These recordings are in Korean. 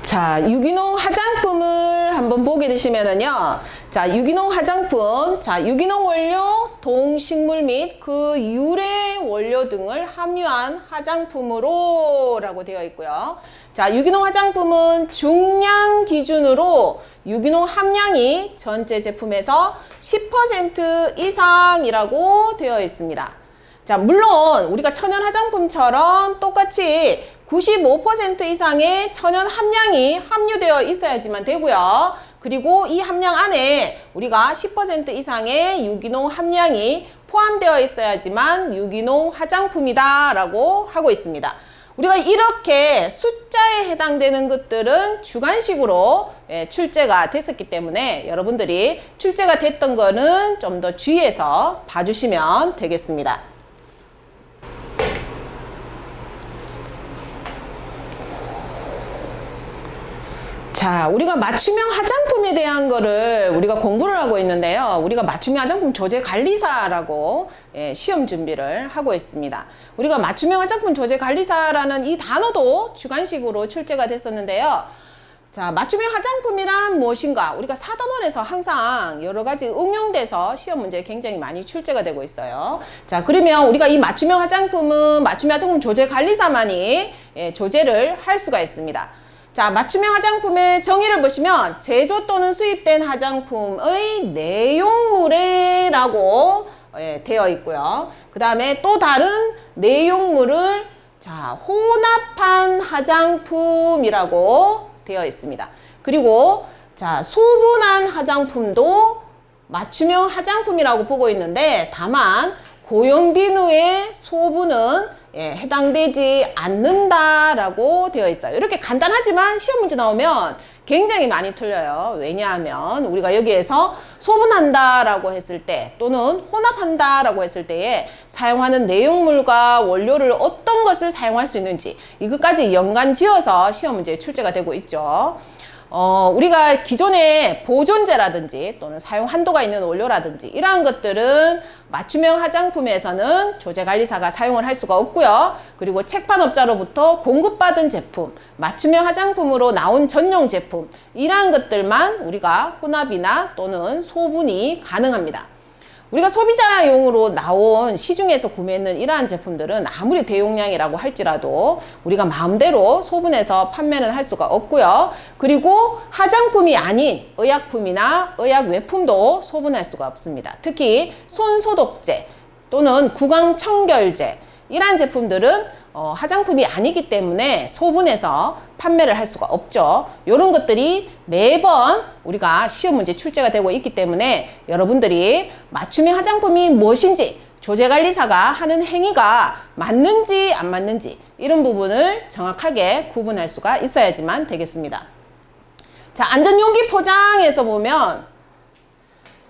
자, 유기농 화장품을 한번 보게 되시면은요. 자, 유기농 화장품. 자, 유기농 원료, 동식물 및 그 유래 원료 등을 함유한 화장품으로 라고 되어 있고요. 자, 유기농 화장품은 중량 기준으로 유기농 함량이 전체 제품에서 10% 이상이라고 되어 있습니다. 자, 물론 우리가 천연 화장품처럼 똑같이 95% 이상의 천연 함량이 함유되어 있어야지만 되고요. 그리고 이 함량 안에 우리가 10% 이상의 유기농 함량이 포함되어 있어야지만 유기농 화장품이다 라고 하고 있습니다. 우리가 이렇게 숫자에 해당되는 것들은 주관식으로 출제가 됐었기 때문에 여러분들이 출제가 됐던 거는 좀 더 주의해서 봐주시면 되겠습니다. 자, 우리가 맞춤형 화장품에 대한 거를 우리가 공부를 하고 있는데요. 우리가 맞춤형 화장품 조제 관리사라고 시험 준비를 하고 있습니다. 우리가 맞춤형 화장품 조제 관리사라는 이 단어도 주관식으로 출제가 됐었는데요. 자, 맞춤형 화장품이란 무엇인가? 우리가 사단원에서 항상 여러 가지 응용돼서 시험 문제에 굉장히 많이 출제가 되고 있어요. 자, 그러면 우리가 이 맞춤형 화장품은 맞춤형 화장품 조제 관리사만이 조제를 할 수가 있습니다. 자, 맞춤형 화장품의 정의를 보시면 제조 또는 수입된 화장품의 내용물에 라고 되어 있고요. 그 다음에 또 다른 내용물을 혼합한 화장품이라고 되어 있습니다. 그리고 소분한 화장품도 맞춤형 화장품이라고 보고 있는데 다만 고용비누의 소분은 해당되지 않는다라고 되어 있어요. 이렇게 간단하지만 시험 문제 나오면 굉장히 많이 틀려요. 왜냐하면 우리가 여기에서 소분한다라고 했을 때 또는 혼합한다라고 했을 때에 사용하는 내용물과 원료를 어떤 것을 사용할 수 있는지 이것까지 연관 지어서 시험 문제에 출제가 되고 있죠. 우리가 기존에 보존제라든지 또는 사용 한도가 있는 원료라든지 이러한 것들은 맞춤형 화장품에서는 조제관리사가 사용을 할 수가 없고요. 그리고 책판업자로부터 공급받은 제품, 맞춤형 화장품으로 나온 전용 제품 이러한 것들만 우리가 혼합이나 또는 소분이 가능합니다. 우리가 소비자용으로 나온 시중에서 구매했는 이러한 제품들은 아무리 대용량이라고 할지라도 우리가 마음대로 소분해서 판매는 할 수가 없고요. 그리고 화장품이 아닌 의약품이나 의약외품도 소분할 수가 없습니다. 특히 손소독제 또는 구강청결제 이러한 제품들은 화장품이 아니기 때문에 소분해서 판매를 할 수가 없죠. 이런 것들이 매번 우리가 시험 문제 출제가 되고 있기 때문에 여러분들이 맞춤형 화장품이 무엇인지 조제관리사가 하는 행위가 맞는지 안 맞는지 이런 부분을 정확하게 구분할 수가 있어야지만 되겠습니다. 자, 안전용기 포장에서 보면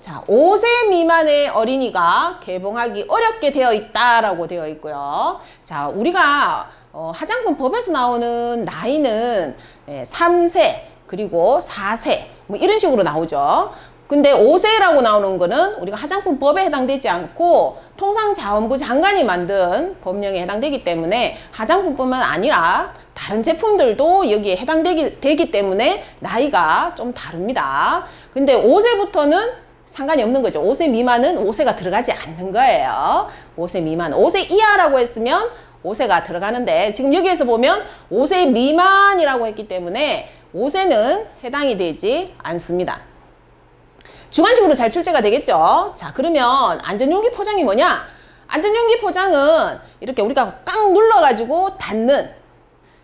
5세 미만의 어린이가 개봉하기 어렵게 되어 있다라고 되어 있고요. 자, 우리가 화장품 법에서 나오는 나이는 3세 그리고 4세 뭐 이런 식으로 나오죠. 근데 5세라고 나오는 거는 우리가 화장품 법에 해당되지 않고 통상자원부 장관이 만든 법령에 해당되기 때문에 화장품뿐만 아니라 다른 제품들도 여기에 해당되기 때문에 나이가 좀 다릅니다. 근데 5세부터는 상관이 없는 거죠. 5세 미만은 5세가 들어가지 않는 거예요. 5세 미만, 5세 이하라고 했으면 5세가 들어가는데 지금 여기에서 보면 5세 미만이라고 했기 때문에 5세는 해당이 되지 않습니다. 주관식으로 잘 출제가 되겠죠. 자, 그러면 안전용기 포장이 뭐냐? 안전용기 포장은 이렇게 우리가 꽉 눌러가지고 닫는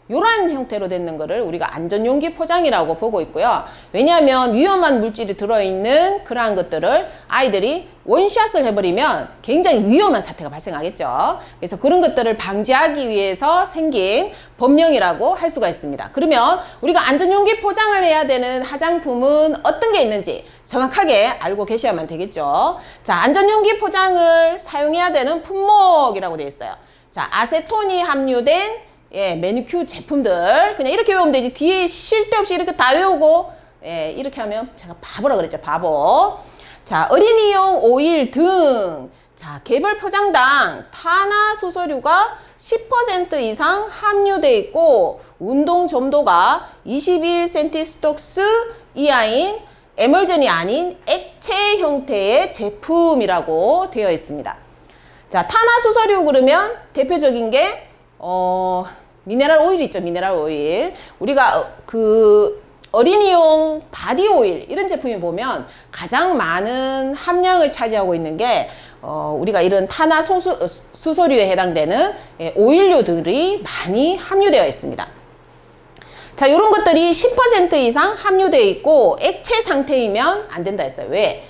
이러한 형태로 되는 거를 우리가 안전용기 포장이라고 보고 있고요. 왜냐하면 위험한 물질이 들어있는 그러한 것들을 아이들이 원샷을 해버리면 굉장히 위험한 사태가 발생하겠죠. 그래서 그런 것들을 방지하기 위해서 생긴 법령이라고 할 수가 있습니다. 그러면 우리가 안전용기 포장을 해야 되는 화장품은 어떤 게 있는지 정확하게 알고 계셔야만 되겠죠. 자, 안전용기 포장을 사용해야 되는 품목이라고 되어 있어요. 자, 아세톤이 함유된 매니큐어 제품들 그냥 이렇게 외우면 되지 뒤에 쉴 데 없이 이렇게 다 외우고 이렇게 하면 제가 바보라 그랬죠. 바보. 자, 어린이용 오일 등 자, 개별 포장당 탄화수소류가 10% 이상 함유되어 있고 운동 점도가 21cm 스톡스 이하인 에멀전이 아닌 액체 형태의 제품이라고 되어 있습니다. 자, 탄화수소류 그러면 대표적인 게 미네랄 오일 있죠. 미네랄 오일. 우리가 어린이용 바디 오일 이런 제품이 보면 가장 많은 함량을 차지하고 있는 게 우리가 이런 탄화수소류에 해당되는 오일류들이 많이 함유되어 있습니다. 자, 이런 것들이 10% 이상 함유되어 있고 액체 상태이면 안 된다 했어요. 왜?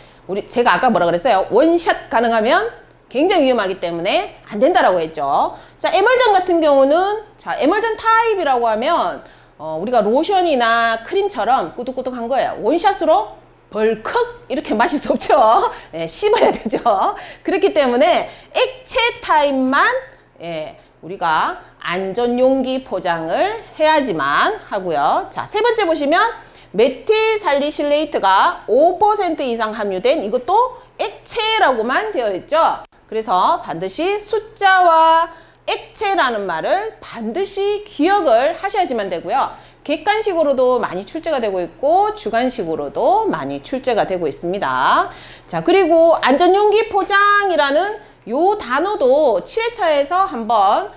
제가 아까 뭐라 그랬어요? 원샷 가능하면 굉장히 위험하기 때문에 안 된다라고 했죠. 자, 에멀전 같은 경우는 자, 에멀전 타입이라고 하면 우리가 로션이나 크림처럼 꾸덕꾸덕한 거예요. 원샷으로 벌컥 이렇게 마실 수 없죠. 예, 씹어야 되죠. 그렇기 때문에 액체 타입만 우리가 안전용기 포장을 해야지만 하고요. 자, 세 번째 보시면 메틸살리실레이트가 5% 이상 함유된 이것도 액체라고만 되어 있죠. 그래서 반드시 숫자와 액체라는 말을 반드시 기억을 하셔야지만 되고요. 객관식으로도 많이 출제가 되고 있고 주관식으로도 많이 출제가 되고 있습니다. 자, 그리고 안전용기 포장이라는 요 단어도 7회차에서 한번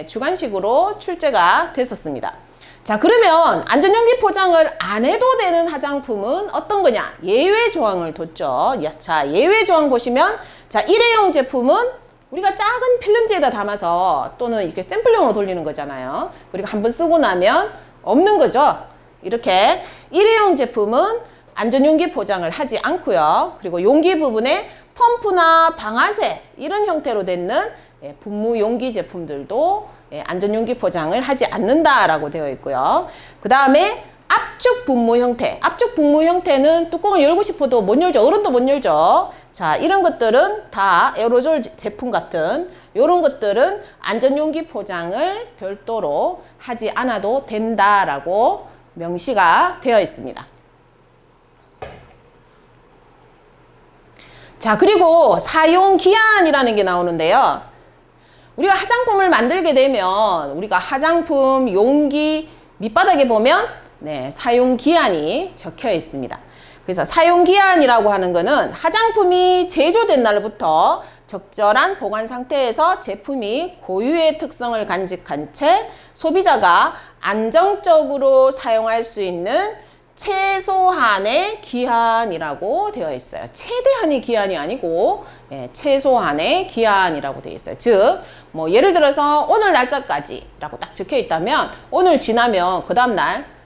주관식으로 출제가 됐었습니다. 자, 그러면 안전용기 포장을 안 해도 되는 화장품은 어떤 거냐? 예외 조항을 뒀죠. 자, 예외 조항 보시면 자, 일회용 제품은 우리가 작은 필름지에다 담아서 또는 이렇게 샘플용으로 돌리는 거잖아요. 그리고 한번 쓰고 나면 없는 거죠. 이렇게 일회용 제품은 안전용기 포장을 하지 않고요. 그리고 용기 부분에 펌프나 방아쇠 이런 형태로 되는 분무 용기 제품들도 안전용기 포장을 하지 않는다라고 되어 있고요. 그 다음에 압축 분무 형태. 압축 분무 형태는 뚜껑을 열고 싶어도 못 열죠. 어른도 못 열죠. 자, 이런 것들은 다 에어로졸 제품 같은 이런 것들은 안전용기 포장을 별도로 하지 않아도 된다라고 명시가 되어 있습니다. 자, 그리고 사용기한이라는 게 나오는데요. 우리가 화장품을 만들게 되면 우리가 화장품 용기 밑바닥에 보면 사용기한이 적혀 있습니다. 그래서 사용기한이라고 하는 거는 화장품이 제조된 날부터 적절한 보관 상태에서 제품이 고유의 특성을 간직한 채 소비자가 안정적으로 사용할 수 있는 최소한의 기한이라고 되어 있어요. 최대한의 기한이 아니고 최소한의 기한이라고 되어 있어요. 즉, 뭐 예를 들어서 오늘 날짜까지라고 딱 적혀 있다면 오늘 지나면 그 다음날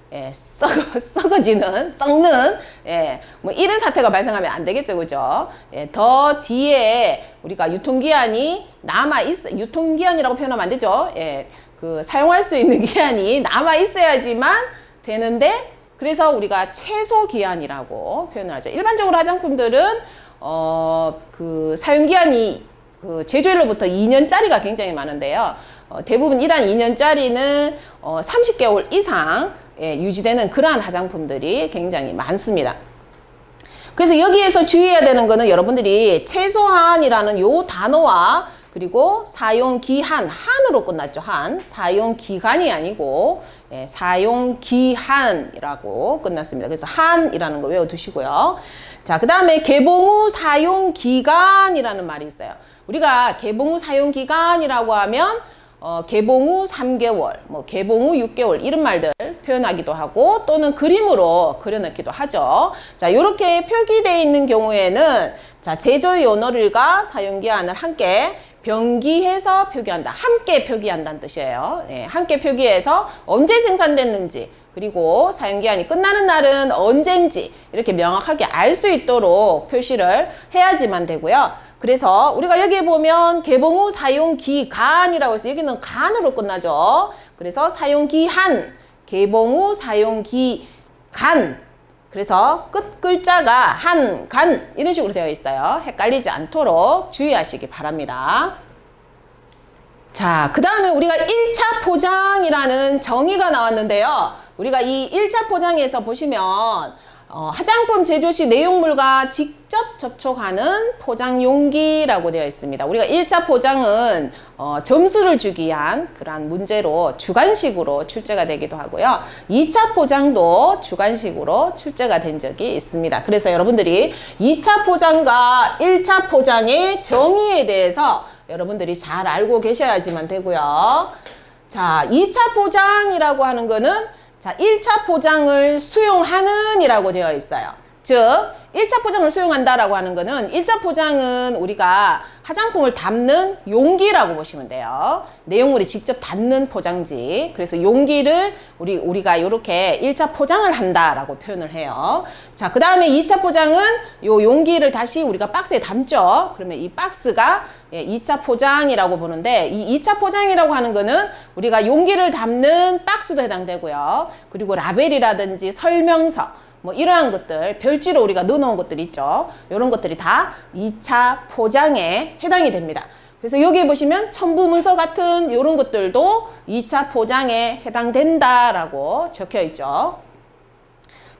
썩는 뭐 이런 사태가 발생하면 안 되겠죠, 그죠? 더 뒤에 우리가 유통기한이 남아 있어 유통기한이라고 표현하면 안 되죠. 그 사용할 수 있는 기한이 남아 있어야지만 되는데. 그래서 우리가 최소 기한이라고 표현을 하죠. 일반적으로 화장품들은 그 사용기한이 그 제조일로부터 2년짜리가 굉장히 많은데요. 대부분 이러한 2년짜리는 30개월 이상 유지되는 그러한 화장품들이 굉장히 많습니다. 그래서 여기에서 주의해야 되는 거는 여러분들이 최소한이라는 요 단어와 그리고 사용기한, 한으로 끝났죠. 사용기간이 아니고 사용기한이라고 끝났습니다. 그래서 한이라는 거 외워두시고요. 자, 그 다음에 개봉 후 사용기간이라는 말이 있어요. 우리가 개봉 후 사용기간이라고 하면 개봉 후 3개월, 뭐 개봉 후 6개월 이런 말들 표현하기도 하고 또는 그림으로 그려넣기도 하죠. 자, 이렇게 표기되어 있는 경우에는 자, 제조의 오너를과 사용기한을 함께 병기해서 표기한다. 함께 표기한다는 뜻이에요. 함께 표기해서 언제 생산됐는지 그리고 사용기한이 끝나는 날은 언젠지 이렇게 명확하게 알 수 있도록 표시를 해야지만 되고요. 그래서 우리가 여기에 보면 개봉 후 사용기간이라고 해서 여기는 간으로 끝나죠. 그래서 사용기한, 개봉 후 사용기간. 그래서 끝 글자가 한, 간 이런 식으로 되어 있어요. 헷갈리지 않도록 주의하시기 바랍니다. 자, 그 다음에 우리가 1차 포장이라는 정의가 나왔는데요. 우리가 이 1차 포장에서 보시면 화장품 제조 시 내용물과 직접 접촉하는 포장 용기라고 되어 있습니다. 우리가 1차 포장은 점수를 주기 위한 그러한 문제로 주관식으로 출제가 되기도 하고요. 2차 포장도 주관식으로 출제가 된 적이 있습니다. 그래서 여러분들이 2차 포장과 1차 포장의 정의에 대해서 여러분들이 잘 알고 계셔야지만 되고요. 자, 2차 포장이라고 하는 거는 자, 1차 포장을 수용하는 이라고 되어 있어요. 즉, 1차 포장을 수용한다라고 하는 거는 1차 포장은 우리가 화장품을 담는 용기라고 보시면 돼요. 내용물이 직접 닿는 포장지. 그래서 용기를 우리가 이렇게 1차 포장을 한다라고 표현을 해요. 자, 그 다음에 2차 포장은 요 용기를 다시 우리가 박스에 담죠. 그러면 이 박스가 2차 포장이라고 보는데 이 2차 포장이라고 하는 거는 우리가 용기를 담는 박스도 해당되고요. 그리고 라벨이라든지 설명서 뭐 이러한 것들, 별지로 우리가 넣어놓은 것들 있죠. 이런 것들이 다 2차 포장에 해당이 됩니다. 그래서 여기 보시면 첨부문서 같은 이런 것들도 2차 포장에 해당된다라고 적혀 있죠.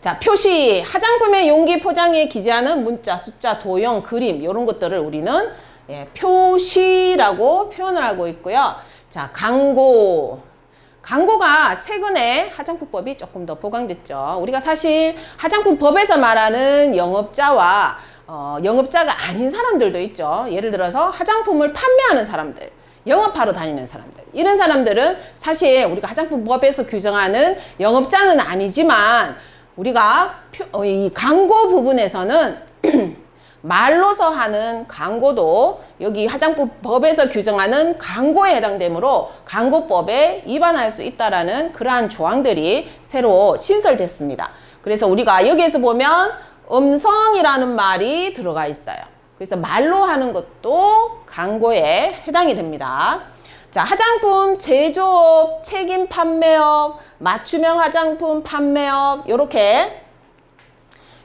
자, 표시, 화장품의 용기 포장에 기재하는 문자, 숫자, 도형, 그림 이런 것들을 우리는 표시라고 표현을 하고 있고요. 자, 광고가 최근에 화장품법이 조금 더 보강됐죠. 우리가 사실 화장품법에서 말하는 영업자와 영업자가 아닌 사람들도 있죠. 예를 들어서 화장품을 판매하는 사람들, 영업하러 다니는 사람들, 이런 사람들은 사실 우리가 화장품법에서 규정하는 영업자는 아니지만 우리가 이 광고 부분에서는 말로서 하는 광고도 여기 화장품법에서 규정하는 광고에 해당되므로 광고법에 위반할 수 있다라는 그러한 조항들이 새로 신설됐습니다. 그래서 우리가 여기에서 보면 음성이라는 말이 들어가 있어요. 그래서 말로 하는 것도 광고에 해당이 됩니다. 자, 화장품 제조업, 책임 판매업, 맞춤형 화장품 판매업 이렇게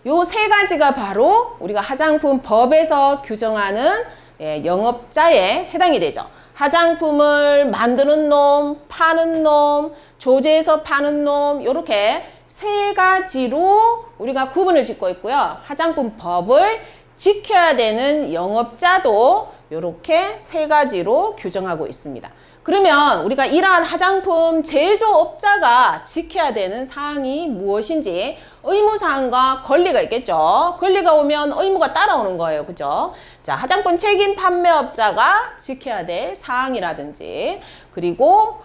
요 세 가지가 바로 우리가 화장품 법에서 규정하는 영업자에 해당이 되죠. 화장품을 만드는 놈, 파는 놈, 조제해서 파는 놈 이렇게 세 가지로 우리가 구분을 짓고 있고요. 화장품 법을 지켜야 되는 영업자도 이렇게 세 가지로 규정하고 있습니다. 그러면 우리가 이러한 화장품 제조업자가 지켜야 되는 사항이 무엇인지 의무사항과 권리가 있겠죠. 권리가 오면 의무가 따라오는 거예요. 그죠? 자, 화장품 책임 판매업자가 지켜야 될 사항이라든지 그리고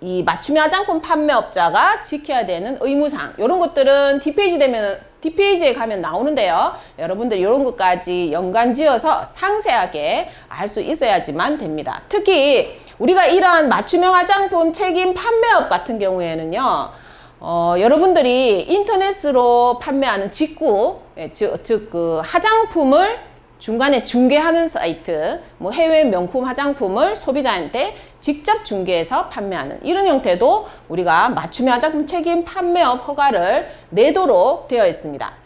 이 맞춤형 화장품 판매업자가 지켜야 되는 의무사항 이런 것들은 뒷페이지에 가면 나오는데요. 여러분들 이런 것까지 연관지어서 상세하게 알 수 있어야지만 됩니다. 특히 우리가 이러한 맞춤형 화장품 책임 판매업 같은 경우에는요. 여러분들이 인터넷으로 판매하는 직구, 즉 그 화장품을 중간에 중개하는 사이트, 뭐 해외 명품 화장품을 소비자한테 직접 중개해서 판매하는 이런 형태도 우리가 맞춤형 화장품 책임 판매업 허가를 내도록 되어 있습니다.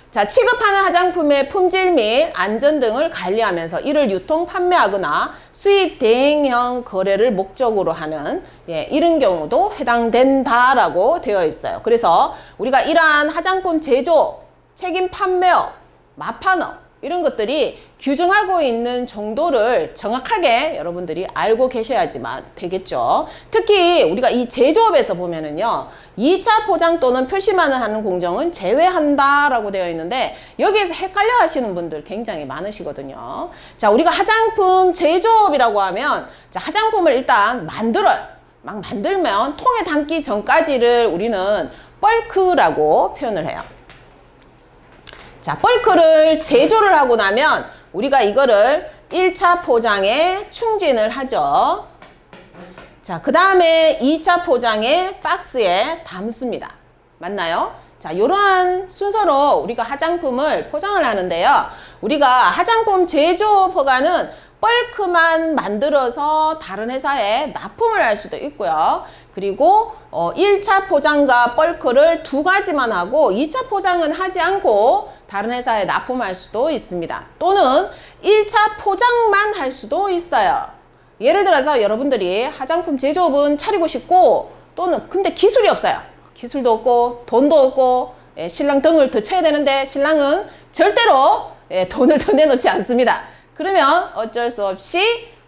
자, 취급하는 화장품의 품질 및 안전 등을 관리하면서 이를 유통 판매하거나 수입 대행형 거래를 목적으로 하는 이런 경우도 해당된다라고 되어 있어요. 그래서 우리가 이러한 화장품 제조, 책임 판매업, 마판업 이런 것들이 규정하고 있는 정도를 정확하게 여러분들이 알고 계셔야지만 되겠죠. 특히 우리가 이 제조업에서 보면은요, 2차 포장 또는 표시만을 하는 공정은 제외한다라고 되어 있는데 여기에서 헷갈려 하시는 분들 굉장히 많으시거든요. 자, 우리가 화장품 제조업이라고 하면 자, 화장품을 일단 만들어요. 막 만들면 통에 담기 전까지를 우리는 벌크라고 표현을 해요. 자, 벌크를 제조를 하고 나면 우리가 이거를 1차 포장에 충진을 하죠. 자, 그 다음에 2차 포장에 박스에 담습니다. 맞나요? 자, 이러한 순서로 우리가 화장품을 포장을 하는데요. 우리가 화장품 제조업 허가는 벌크만 만들어서 다른 회사에 납품을 할 수도 있고요. 그리고 1차 포장과 벌크를 두 가지만 하고 2차 포장은 하지 않고 다른 회사에 납품할 수도 있습니다. 또는 1차 포장만 할 수도 있어요. 예를 들어서 여러분들이 화장품 제조업은 차리고 싶고 또는 근데 기술이 없어요. 기술도 없고 돈도 없고 예, 신랑 등을 더 쳐야 되는데 신랑은 절대로 예, 돈을 더 내놓지 않습니다. 그러면 어쩔 수 없이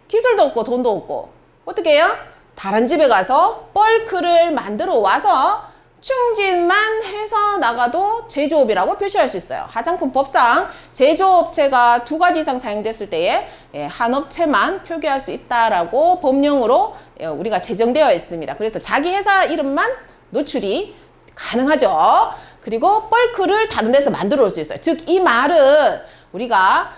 기술도 없고 돈도 없고 어떻게 해요? 다른 집에 가서 벌크를 만들어 와서 충진만 해서 나가도 제조업이라고 표시할 수 있어요. 화장품 법상 제조업체가 2가지 이상 사용됐을 때에 한 업체만 표기할 수 있다라고 법령으로 우리가 제정되어 있습니다. 그래서 자기 회사 이름만 노출이 가능하죠. 그리고 벌크를 다른 데서 만들어 올 수 있어요. 즉 이 말은 우리가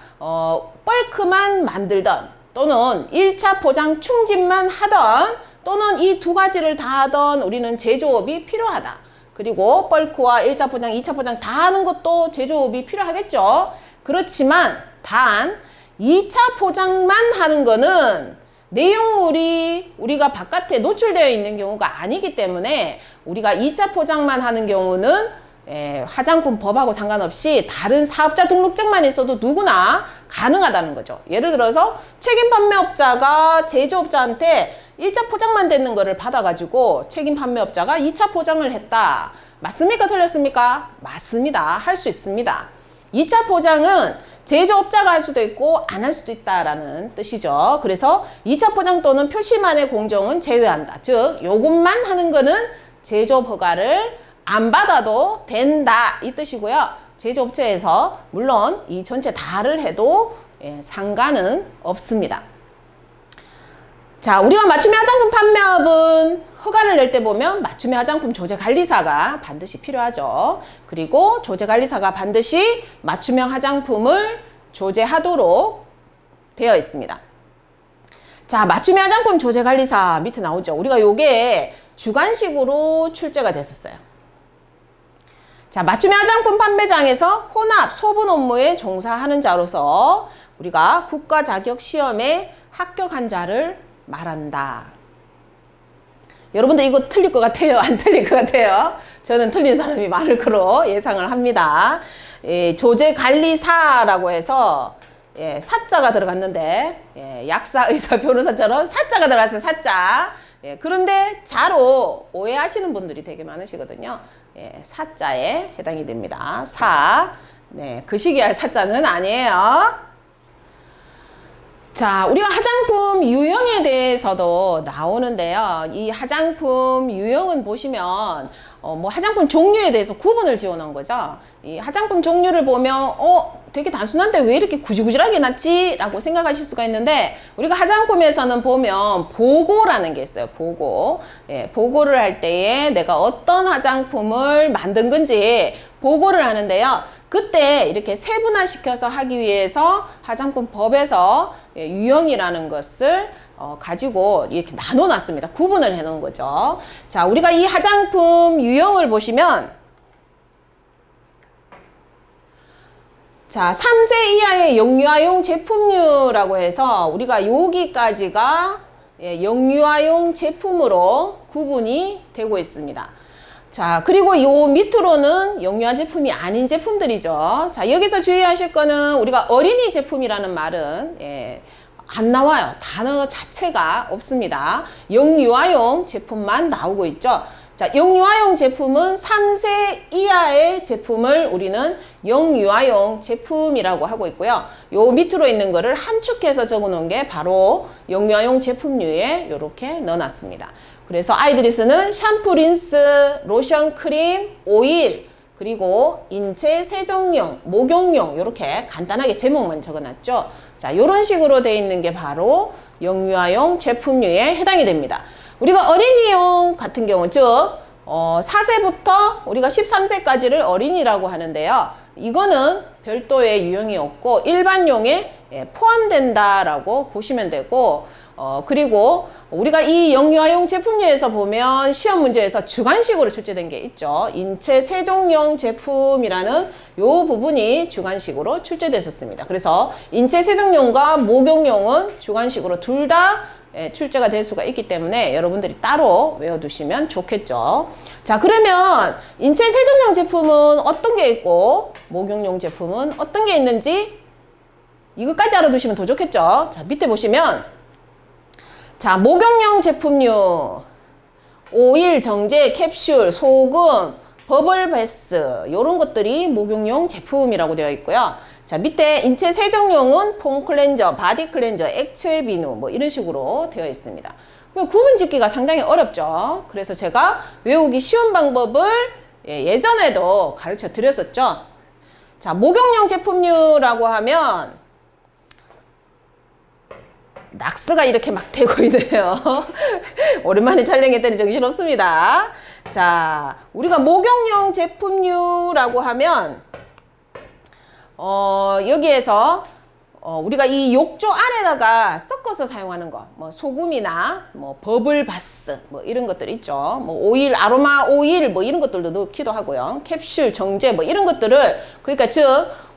벌크만 만들던 또는 1차 포장 충진만 하던 또는 이 2가지를 다 하던 우리는 제조업이 필요하다. 그리고 벌크와 1차 포장, 2차 포장 다 하는 것도 제조업이 필요하겠죠. 그렇지만 단 2차 포장만 하는 거는 내용물이 우리가 바깥에 노출되어 있는 경우가 아니기 때문에 우리가 2차 포장만 하는 경우는 화장품 법하고 상관없이 다른 사업자 등록증만 있어도 누구나 가능하다는 거죠. 예를 들어서 책임 판매업자가 제조업자한테 1차 포장만 되는 거를 받아가지고 책임 판매업자가 2차 포장을 했다. 맞습니까? 틀렸습니까? 맞습니다. 할 수 있습니다. 2차 포장은 제조업자가 할 수도 있고 안 할 수도 있다라는 뜻이죠. 그래서 2차 포장 또는 표시만의 공정은 제외한다. 즉 요것만 하는 거는 제조업 허가를 안 받아도 된다 이 뜻이고요. 제조업체에서 물론 이 전체 다를 해도 상관은 없습니다. 자, 우리가 맞춤형 화장품 판매업은 허가를 낼 때 보면 맞춤형 화장품 조제관리사가 반드시 필요하죠. 그리고 조제관리사가 반드시 맞춤형 화장품을 조제하도록 되어 있습니다. 자, 맞춤형 화장품 조제관리사 밑에 나오죠. 우리가 요게 주관식으로 출제가 됐었어요. 자, 맞춤형 화장품 판매장에서 혼합, 소분 업무에 종사하는 자로서 우리가 국가 자격 시험에 합격한 자를 말한다. 여러분들 이거 틀릴 것 같아요? 안 틀릴 것 같아요? 저는 틀린 사람이 많을 거로 예상을 합니다. 조제관리사라고 해서 사자가 들어갔는데 약사, 의사, 변호사처럼 사자가 들어갔어요. 사자. 그런데 자로 오해하시는 분들이 되게 많으시거든요. 사자에 해당이 됩니다. 사. 네, 그 시기할 사자는 아니에요. 자, 우리가 화장품 유형에 대해서도 나오는데요. 이 화장품 유형은 보시면 뭐 화장품 종류에 대해서 구분을 지어 놓은 거죠. 이 화장품 종류를 보면 되게 단순한데 왜 이렇게 구질구질하게 났지? 라고 생각하실 수가 있는데 우리가 화장품에서는 보면 보고라는 게 있어요. 보고. 보고를 할 때에 내가 어떤 화장품을 만든 건지 보고를 하는데요. 그때 이렇게 세분화시켜서 하기 위해서 화장품 법에서 유형이라는 것을 가지고 이렇게 나눠놨습니다. 구분을 해놓은 거죠. 자, 우리가 이 화장품 유형을 보시면 자, 3세 이하의 영유아용 제품류라고 해서 우리가 여기까지가 영유아용 제품으로 구분이 되고 있습니다. 자, 그리고 요 밑으로는 영유아 제품이 아닌 제품들이죠. 자, 여기서 주의하실 거는 우리가 어린이 제품이라는 말은 안 나와요. 단어 자체가 없습니다. 영유아용 제품만 나오고 있죠. 자, 영유아용 제품은 3세 이하의 제품을 우리는 영유아용 제품이라고 하고 있고요. 요 밑으로 있는 거를 함축해서 적어 놓은 게 바로 영유아용 제품류에 이렇게 넣어놨습니다. 그래서 아이들이 쓰는 샴푸, 린스, 로션, 크림, 오일, 그리고 인체 세정용, 목욕용 이렇게 간단하게 제목만 적어놨죠. 자, 이런 식으로 되어 있는 게 바로 영유아용 제품류에 해당이 됩니다. 우리가 어린이용 같은 경우, 즉 4세부터 우리가 13세까지를 어린이라고 하는데요. 이거는 별도의 유형이 없고 일반용에 포함된다라고 보시면 되고 그리고 우리가 이 영유아용 제품류에서 보면 시험 문제에서 주관식으로 출제된 게 있죠. 인체 세정용 제품이라는 요 부분이 주관식으로 출제됐었습니다. 그래서 인체 세정용과 목욕용은 주관식으로 둘 다 출제가 될 수가 있기 때문에 여러분들이 따로 외워두시면 좋겠죠. 자, 그러면 인체 세정용 제품은 어떤 게 있고 목욕용 제품은 어떤 게 있는지 이것까지 알아두시면 더 좋겠죠. 자, 밑에 보시면 자, 목욕용 제품류 오일, 정제, 캡슐, 소금, 버블 베스 요런 것들이 목욕용 제품이라고 되어 있고요. 자, 밑에 인체 세정용은 폼 클렌저, 바디 클렌저, 액체 비누 뭐 이런 식으로 되어 있습니다. 구분 짓기가 상당히 어렵죠. 그래서 제가 외우기 쉬운 방법을 예전에도 가르쳐 드렸었죠. 자, 목욕용 제품류라고 하면 낙스가 이렇게 막 되고 있네요. 오랜만에 촬영했더니 정신없습니다. 자, 우리가 목욕용 제품류라고 하면 여기에서 우리가 이 욕조 안에다가 섞어서 사용하는 거, 뭐 소금이나 뭐 버블바스 뭐 이런 것들 있죠. 뭐 오일, 아로마 오일 뭐 이런 것들도 넣기도 하고요. 캡슐, 정제 뭐 이런 것들을 그러니까 즉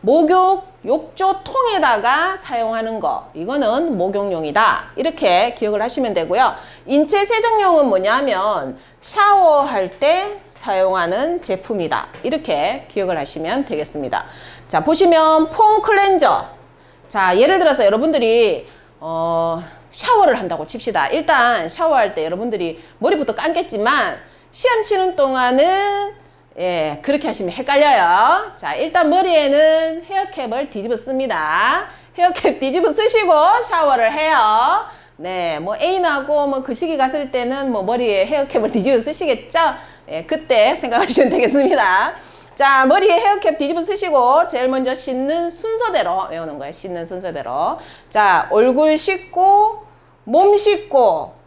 목욕 욕조 통에다가 사용하는 거, 이거는 목욕용이다 이렇게 기억을 하시면 되고요. 인체 세정용은 뭐냐면 샤워할 때 사용하는 제품이다 이렇게 기억을 하시면 되겠습니다. 자, 보시면 폼 클렌저. 자, 예를 들어서 여러분들이 샤워를 한다고 칩시다. 일단 샤워할 때 여러분들이 머리부터 감겠지만 시험 치는 동안은 그렇게 하시면 헷갈려요. 자, 일단 머리에는 헤어캡을 뒤집어 씁니다. 헤어캡 뒤집어 쓰시고 샤워를 해요. 네, 뭐 애인하고 뭐 그 시기 갔을 때는 뭐 머리에 헤어캡을 뒤집어 쓰시겠죠? 그때 생각하시면 되겠습니다. 자, 머리에 헤어캡 뒤집어 쓰시고 제일 먼저 씻는 순서대로 외우는 거예요. 씻는 순서대로. 자, 얼굴 씻고 몸 씻고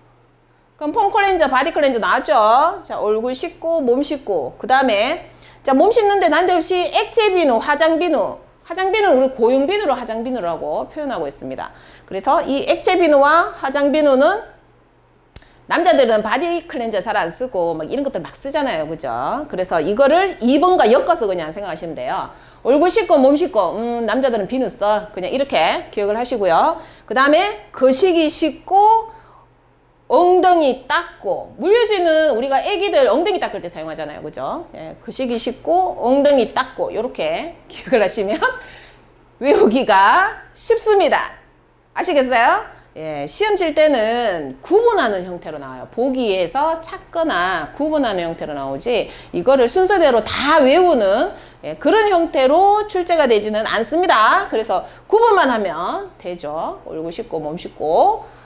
그럼 폼 클렌저, 바디 클렌저 나왔죠? 자, 얼굴 씻고 몸 씻고 그 다음에 자, 몸 씻는데 난데없이 액체 비누, 화장 비누. 화장 비누는 우리 고용 비누로 화장 비누라고 표현하고 있습니다. 그래서 이 액체 비누와 화장 비누는 남자들은 바디 클렌저 잘 안 쓰고 막 이런 것들 막 쓰잖아요. 그죠? 그래서 이거를 2번과 엮어서 그냥 생각하시면 돼요. 얼굴 씻고 몸 씻고 남자들은 비누 써. 그냥 이렇게 기억을 하시고요. 그 다음에 거시기 씻고 엉덩이 닦고, 물유지는 우리가 애기들 엉덩이 닦을 때 사용하잖아요. 그죠? 거시기 씻고 엉덩이 닦고 이렇게 기억을 하시면 외우기가 쉽습니다. 아시겠어요? 시험 칠 때는 구분하는 형태로 나와요. 보기에서 찾거나 구분하는 형태로 나오지 이거를 순서대로 다 외우는 그런 형태로 출제가 되지는 않습니다. 그래서 구분만 하면 되죠. 얼굴 씻고 몸 씻고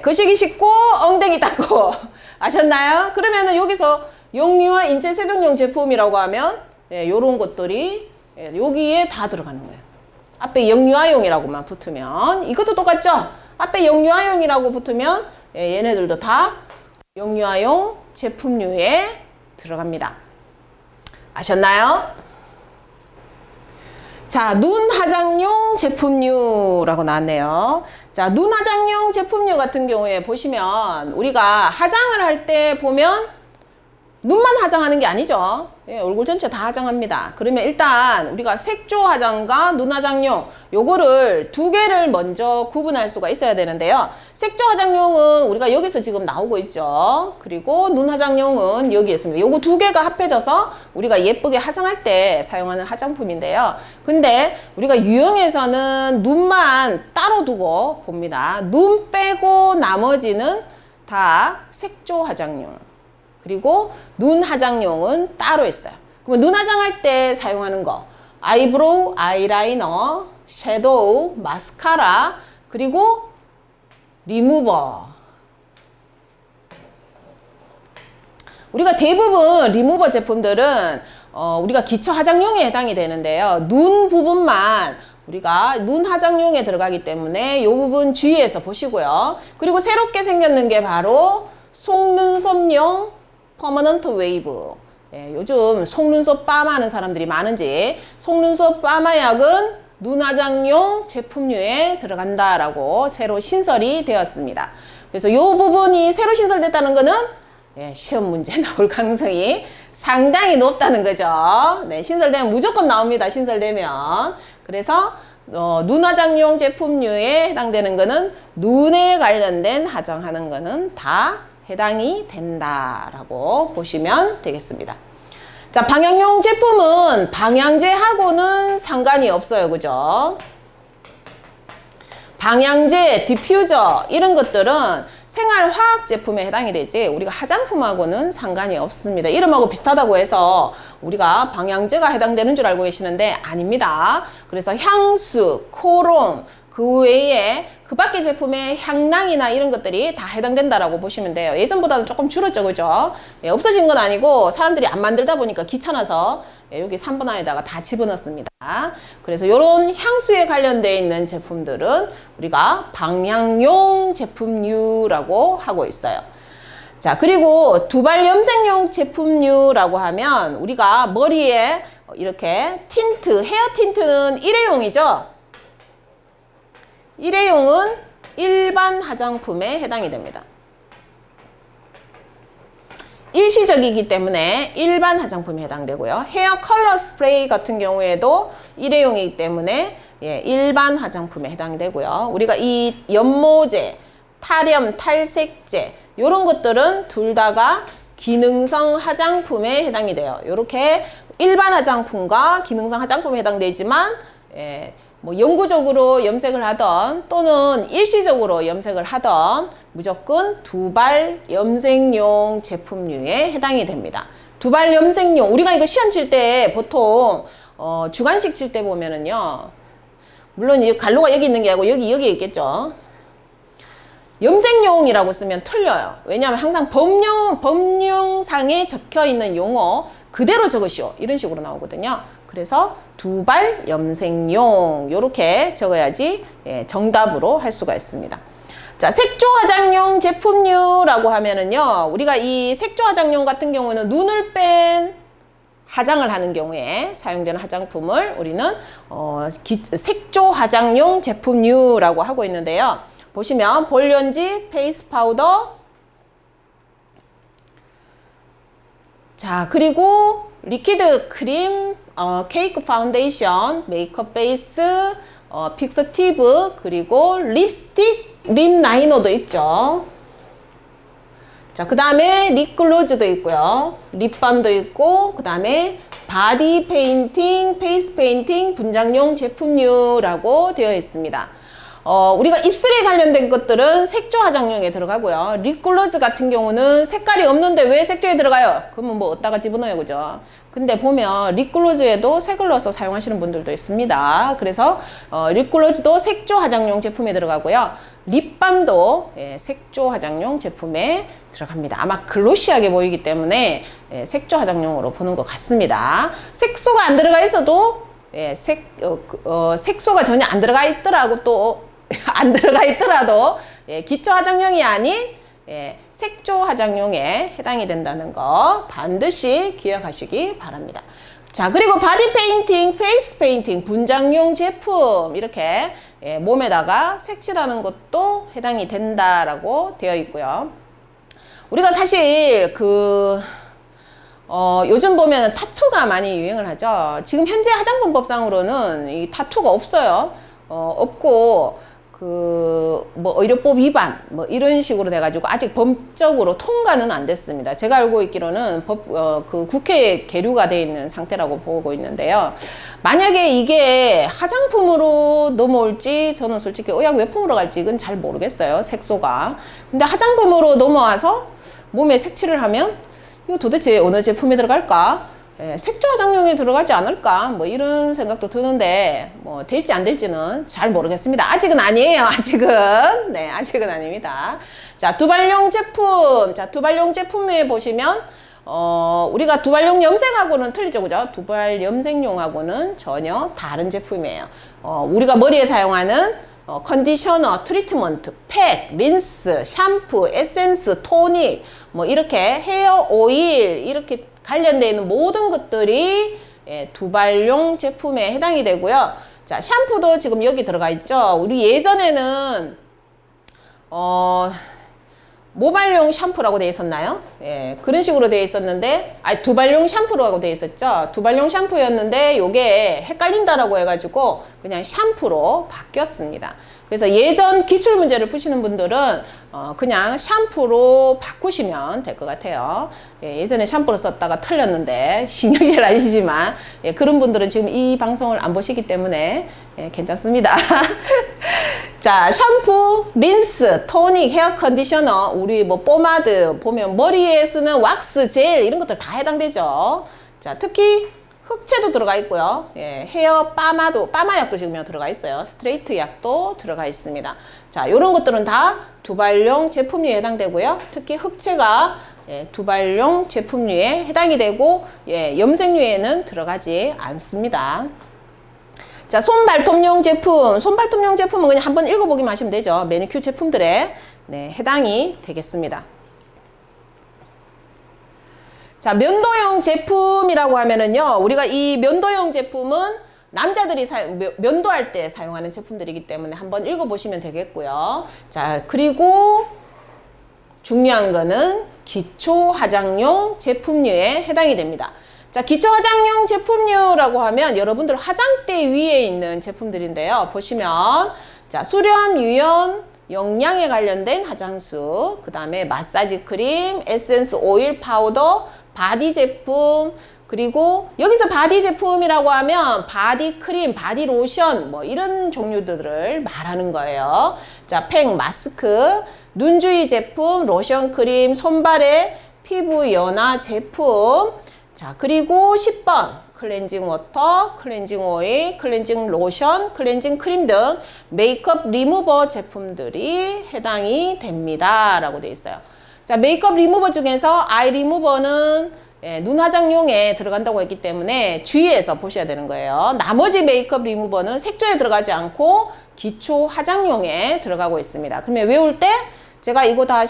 거시기 씻고 엉덩이 닦고 아셨나요? 그러면은 여기서 영유아 인체 세정용 제품이라고 하면 요런 것들이 여기에 다 들어가는 거예요. 앞에 영유아용이라고만 붙으면 이것도 똑같죠? 앞에 영유아용이라고 붙으면 얘네들도 다 영유아용 제품류에 들어갑니다. 아셨나요? 자, 눈 화장용 제품류라고 나왔네요. 자, 눈 화장용 제품류 같은 경우에 보시면 우리가 화장을 할 때 보면 눈만 화장하는 게 아니죠. 얼굴 전체 다 화장합니다. 그러면 일단 우리가 색조 화장과 눈 화장용 요거를 두 개를 먼저 구분할 수가 있어야 되는데요. 색조 화장용은 우리가 여기서 지금 나오고 있죠. 그리고 눈 화장용은 여기 있습니다. 요거 두 개가 합해져서 우리가 예쁘게 화장할 때 사용하는 화장품인데요. 근데 우리가 유형에서는 눈만 따로 두고 봅니다. 눈 빼고 나머지는 다 색조 화장용. 그리고 눈 화장용은 따로 있어요. 그러면 눈 화장할 때 사용하는 거 아이브로우, 아이라이너, 섀도우, 마스카라, 그리고 리무버. 우리가 대부분 리무버 제품들은 우리가 기초 화장용에 해당이 되는데요. 눈 부분만 우리가 눈 화장용에 들어가기 때문에 이 부분 주의해서 보시고요. 그리고 새롭게 생겼는 게 바로 속눈썹용 퍼머넌트 웨이브. 요즘 속눈썹 파마하는 사람들이 많은지 속눈썹 파마약은 눈 화장용 제품류에 들어간다라고 새로 신설이 되었습니다. 그래서 이 부분이 새로 신설됐다는 거는 시험 문제 나올 가능성이 상당히 높다는 거죠. 신설되면 무조건 나옵니다. 신설되면. 그래서 눈 화장용 제품류에 해당되는 거는 눈에 관련된 화장하는 거는 다 해당이 된다라고 보시면 되겠습니다. 자, 방향용 제품은 방향제하고는 상관이 없어요. 그죠? 방향제, 디퓨저 이런 것들은 생활화학 제품에 해당이 되지 우리가 화장품하고는 상관이 없습니다. 이름하고 비슷하다고 해서 우리가 방향제가 해당되는 줄 알고 계시는데 아닙니다. 그래서 향수, 콜론, 그 외에 그 밖의 제품의 향랑이나 이런 것들이 다 해당된다라고 보시면 돼요. 예전보다는 조금 줄었죠, 그죠? 예, 없어진 건 아니고 사람들이 안 만들다 보니까 귀찮아서 예, 여기 3번 안에다가 다 집어넣습니다. 그래서 이런 향수에 관련되어 있는 제품들은 우리가 방향용 제품류라고 하고 있어요. 자, 그리고 두발 염색용 제품류라고 하면 우리가 머리에 이렇게 틴트, 헤어 틴트는 일회용이죠. 일회용은 일반 화장품에 해당이 됩니다. 일시적이기 때문에 일반 화장품에 해당되고요. 헤어 컬러 스프레이 같은 경우에도 일회용이기 때문에 예, 일반 화장품에 해당이 되고요. 우리가 이 연모제, 탈염, 탈색제 이런 것들은 둘 다가 기능성 화장품에 해당이 돼요. 이렇게 일반 화장품과 기능성 화장품에 해당되지만 예, 뭐 영구적으로 염색을 하던 또는 일시적으로 염색을 하던 무조건 두발 염색용 제품류에 해당이 됩니다. 두발 염색용 우리가 이거 시험 칠 때 보통 주관식 칠 때 보면은요 물론 이 갈로가 여기 있는 게 아니고 여기 있겠죠. 염색용이라고 쓰면 틀려요. 왜냐하면 항상 법령상에 적혀 있는 용어 그대로 적으시오 이런 식으로 나오거든요. 그래서 두발 염색용 이렇게 적어야지 예, 정답으로 할 수가 있습니다. 자, 색조 화장용 제품류라고 하면은요, 우리가 이 색조 화장용 같은 경우는 눈을 뺀 화장을 하는 경우에 사용되는 화장품을 우리는 색조 화장용 제품류라고 하고 있는데요. 보시면 볼연지, 페이스 파우더, 자 그리고 리퀴드 크림, 케이크 파운데이션, 메이크업 베이스, 픽서티브, 그리고 립스틱, 립 라이너도 있죠. 자, 그 다음에 립글로즈도 있고요. 립밤도 있고, 그 다음에 바디 페인팅, 페이스 페인팅, 분장용 제품류라고 되어 있습니다. 우리가 입술에 관련된 것들은 색조 화장용에 들어가고요. 립글로즈 같은 경우는 색깔이 없는데 왜 색조에 들어가요? 그러면 뭐 어디다가 집어넣어요, 그죠? 근데 보면 립글로즈에도 색을 넣어서 사용하시는 분들도 있습니다. 그래서 립글로즈도 색조 화장용 제품에 들어가고요. 립밤도 예, 색조 화장용 제품에 들어갑니다. 아마 글로시하게 보이기 때문에 예, 색조 화장용으로 보는 것 같습니다. 색소가 안 들어가 있어도 예, 색소가 전혀 안 들어가 있더라고 또 안 들어가 있더라도 예, 기초 화장용이 아닌 예, 색조 화장용에 해당이 된다는 거 반드시 기억하시기 바랍니다. 자, 그리고 바디 페인팅, 페이스 페인팅, 분장용 제품 이렇게 예, 몸에다가 색칠하는 것도 해당이 된다라고 되어 있고요. 우리가 사실 요즘 보면은 타투가 많이 유행을 하죠. 지금 현재 화장품법상으로는 이 타투가 없어요. 없고 뭐 의료법 위반 뭐 이런 식으로 돼가지고 아직 법적으로 통과는 안 됐습니다. 제가 알고 있기로는 국회에 계류가 돼 있는 상태라고 보고 있는데요. 만약에 이게 화장품으로 넘어올지 저는 솔직히 의약 외품으로 갈지 이건 잘 모르겠어요. 색소가. 근데 화장품으로 넘어와서 몸에 색칠을 하면 이거 도대체 어느 제품에 들어갈까? 예, 색조 화장용에 들어가지 않을까? 뭐 이런 생각도 드는데 뭐 될지 안 될지는 잘 모르겠습니다. 아직은 아니에요. 아직은. 네, 아직은 아닙니다. 자, 두발용 제품. 자, 두발용 제품에 보시면 우리가 두발용 염색하고는 틀리죠. 그죠? 두발 염색용하고는 전혀 다른 제품이에요. 우리가 머리에 사용하는 컨디셔너, 트리트먼트, 팩, 린스, 샴푸, 에센스, 토닉 뭐 이렇게 헤어 오일 이렇게 관련되어 있는 모든 것들이 예, 두발용 제품에 해당이 되고요. 자, 샴푸도 지금 여기 들어가 있죠. 우리 예전에는 모발용 샴푸라고 되어 있었나요? 예, 그런 식으로 되어 있었는데 두발용 샴푸라고 되어 있었죠. 두발용 샴푸였는데 요게 헷갈린다라고 해가지고 그냥 샴푸로 바뀌었습니다. 그래서 예전 기출문제를 푸시는 분들은 그냥 샴푸로 바꾸시면 될 것 같아요. 예전에 샴푸로 썼다가 틀렸는데 신경 잘 아시지만 그런 분들은 지금 이 방송을 안 보시기 때문에 괜찮습니다. 자, 샴푸, 린스, 토닉, 헤어 컨디셔너, 우리 뭐 포마드 보면 머리에 쓰는 왁스, 젤 이런 것들 다 해당되죠. 자, 특히 흑채도 들어가 있고요. 헤어 파마약도 지금 들어가 있어요. 스트레이트 약도 들어가 있습니다. 자, 요런 것들은 다 두발용 제품류에 해당되고요. 특히 흑채가 두발용 제품류에 해당이 되고 염색류에는 들어가지 않습니다. 자, 손발톱용 제품. 손발톱용 제품은 그냥 한번 읽어보기만 하시면 되죠. 매니큐어 제품들에 해당이 되겠습니다. 자, 면도용 제품이라고 하면은요, 우리가 이 면도용 제품은 남자들이 면도할 때 사용하는 제품들이기 때문에 한번 읽어보시면 되겠고요. 자, 그리고 중요한 거는 기초 화장용 제품류에 해당이 됩니다. 자, 기초 화장용 제품류라고 하면 여러분들 화장대 위에 있는 제품들인데요. 보시면 자, 수렴, 유연, 영양에 관련된 화장수, 그 다음에 마사지 크림, 에센스 오일, 파우더, 바디 제품, 그리고 여기서 바디 제품이라고 하면 바디 크림, 바디 로션 뭐 이런 종류들을 말하는 거예요. 자, 팩, 마스크, 눈주위 제품, 로션 크림, 손발에 피부 연화 제품. 자, 그리고 10번 클렌징 워터, 클렌징 오일, 클렌징 로션, 클렌징 크림 등 메이크업 리무버 제품들이 해당이 됩니다 라고 되어 있어요. 자, 메이크업 리무버 중에서 아이 리무버는 눈 화장용에 들어간다고 했기 때문에 주의해서 보셔야 되는 거예요. 나머지 메이크업 리무버는 색조에 들어가지 않고 기초 화장용에 들어가고 있습니다. 그러면 외울 때 제가 이거 다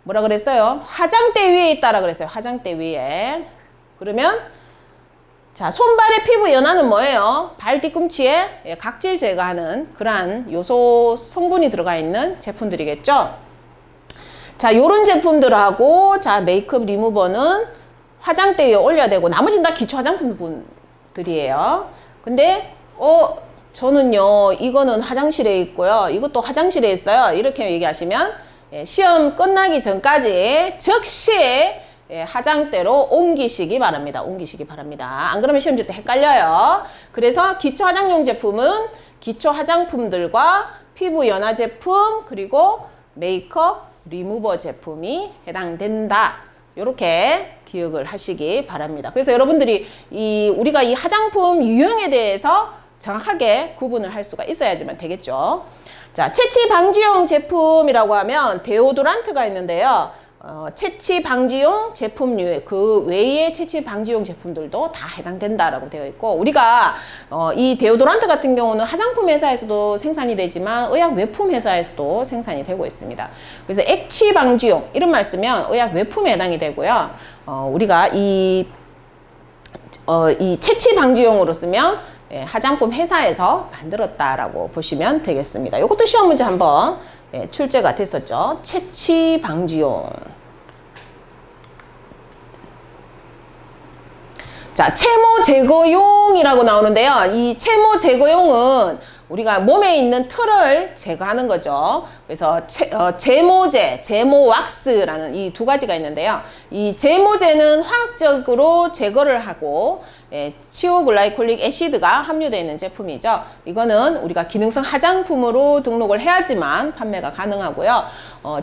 뭐라 그랬어요? 화장대 위에 있다라 그랬어요. 화장대 위에. 그러면 자, 손발의 피부 연화는 뭐예요? 발 뒤꿈치에 각질 제거하는 그러한 요소 성분이 들어가 있는 제품들이겠죠. 자, 요런 제품들하고 자, 메이크업 리무버는 화장대 위에 올려야 되고 나머지는 다 기초 화장품들이에요. 근데 저는요 이거는 화장실에 있고요. 이것도 화장실에 있어요. 이렇게 얘기하시면 시험 끝나기 전까지 즉시 화장대로 옮기시기 바랍니다. 옮기시기 바랍니다. 안 그러면 시험 칠 때 헷갈려요. 그래서 기초 화장용 제품은 기초 화장품들과 피부 연화 제품 그리고 메이크업 리무버 제품이 해당된다. 이렇게 기억을 하시기 바랍니다. 그래서 여러분들이 우리가 이 화장품 유형에 대해서 정확하게 구분을 할 수가 있어야지만 되겠죠. 자, 채취 방지용 제품이라고 하면 데오도란트가 있는데요. 채취 방지용 제품류 그 외의 채취 방지용 제품들도 다 해당된다라고 되어 있고 우리가 이 데오도란트 같은 경우는 화장품 회사에서도 생산이 되지만 의약 외품 회사에서도 생산이 되고 있습니다. 그래서 액취 방지용 이런 말 쓰면 의약 외품에 해당이 되고요. 우리가 이 채취 방지용으로 쓰면 화장품 회사에서 만들었다라고 보시면 되겠습니다. 이것도 시험 문제 한번 출제가 됐었죠. 채취 방지용. 자, 채모 제거용이라고 나오는데요. 이 채모 제거용은 우리가 몸에 있는 털을 제거하는 거죠. 그래서 제모제, 제모왁스라는 이 두 가지가 있는데요. 이 제모제는 화학적으로 제거를 하고 치오글라이콜릭 애시드가 함유되어 있는 제품이죠. 이거는 우리가 기능성 화장품으로 등록을 해야지만 판매가 가능하고요.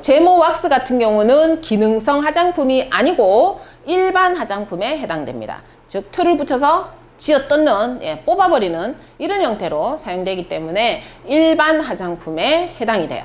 제모왁스 같은 경우는 기능성 화장품이 아니고 일반 화장품에 해당됩니다. 즉 털을 붙여서 쥐어뜯는 뽑아버리는 이런 형태로 사용되기 때문에 일반 화장품에 해당이 돼요.